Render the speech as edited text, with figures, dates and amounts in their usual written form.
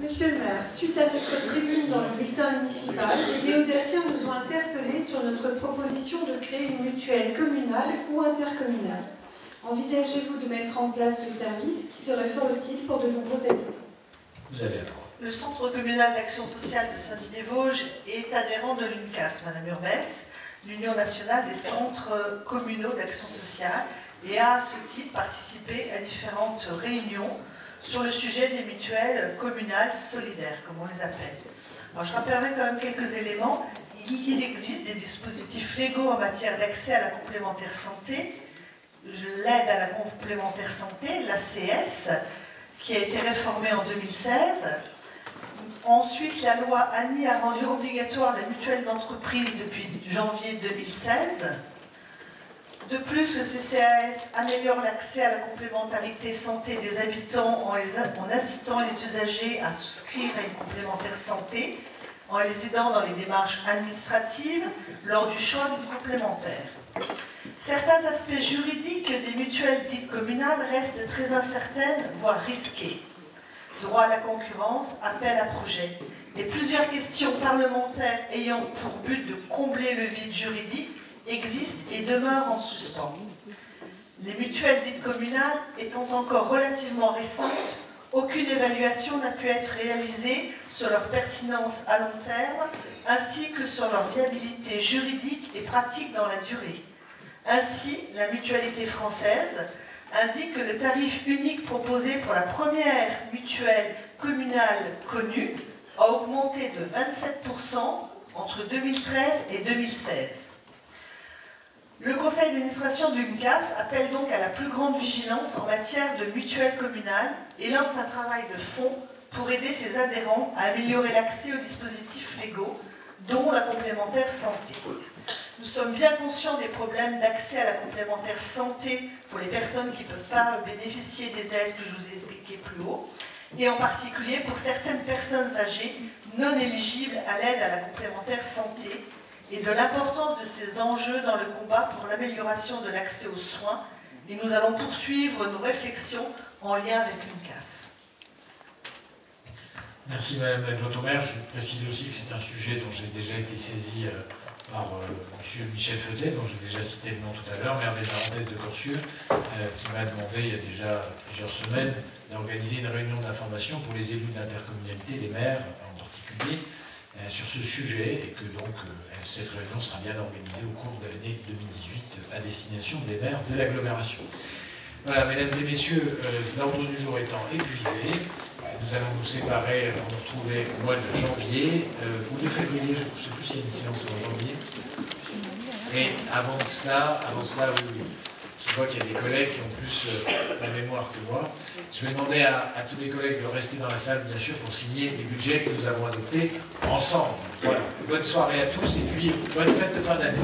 Monsieur le maire, suite à notre tribune dans le bulletin municipal, les Déodaciens nous ont interpellés sur notre proposition de créer une mutuelle communale ou intercommunale. Envisagez-vous de mettre en place ce service qui serait fort utile pour de nombreux habitants? Vous avez la parole. Le Centre communal d'action sociale de Saint-Dié-des-Vosges est adhérent de l'UNCAS, Madame Urbès, l'Union nationale des centres communaux d'action sociale, et a à ce titre participé à différentes réunions sur le sujet des mutuelles communales solidaires, comme on les appelle. Alors, je rappellerai quand même quelques éléments. Il existe des dispositifs légaux en matière d'accès à la complémentaire santé, l'aide à la complémentaire santé, l'ACS, qui a été réformée en 2016. Ensuite, la loi ANI a rendu obligatoire la mutuelle d'entreprise depuis janvier 2016. De plus, le CCAS améliore l'accès à la complémentarité santé des habitants en incitant les usagers à souscrire à une complémentaire santé, en les aidant dans les démarches administratives lors du choix d'une complémentaire. Certains aspects juridiques des mutuelles dites communales restent très incertaines, voire risquées. Droit à la concurrence, appel à projet. Et plusieurs questions parlementaires ayant pour but de combler le vide juridique existent et demeurent en suspens. Les mutuelles dites communales étant encore relativement récentes, aucune évaluation n'a pu être réalisée sur leur pertinence à long terme, ainsi que sur leur viabilité juridique et pratique dans la durée. Ainsi, la Mutualité française indique que le tarif unique proposé pour la première mutuelle communale connue a augmenté de 27% entre 2013 et 2016. Le conseil d'administration de l'UNCAS appelle donc à la plus grande vigilance en matière de mutuelle communale et lance un travail de fond pour aider ses adhérents à améliorer l'accès aux dispositifs légaux, dont la complémentaire santé. Nous sommes bien conscients des problèmes d'accès à la complémentaire santé pour les personnes qui ne peuvent pas bénéficier des aides que je vous ai expliquées plus haut, et en particulier pour certaines personnes âgées non éligibles à l'aide à la complémentaire santé, et de l'importance de ces enjeux dans le combat pour l'amélioration de l'accès aux soins, et nous allons poursuivre nos réflexions en lien avec l'UNCAS. Merci Madame l'adjointe au maire. Je précise aussi que c'est un sujet dont j'ai déjà été saisi par M. Michel Feutet, dont j'ai déjà cité le nom tout à l'heure, maire des Arentès de Corcieux, qui m'a demandé il y a déjà plusieurs semaines d'organiser une réunion d'information pour les élus d'intercommunalité, les maires en particulier, sur ce sujet, et que donc cette réunion sera bien organisée au cours de l'année 2018 à destination des maires de l'agglomération. Voilà, mesdames et messieurs, l'ordre du jour étant épuisé, nous allons nous séparer pour nous retrouver au mois de janvier ou de février, je ne sais plus s'il y a une séance en janvier. Et avant cela, oui, je vois qu'il y a des collègues qui ont plus la mémoire que moi. Je vais demander à tous les collègues de rester dans la salle, bien sûr, pour signer les budgets que nous avons adoptés ensemble. Voilà, bonne soirée à tous et puis bonne fête de fin d'année.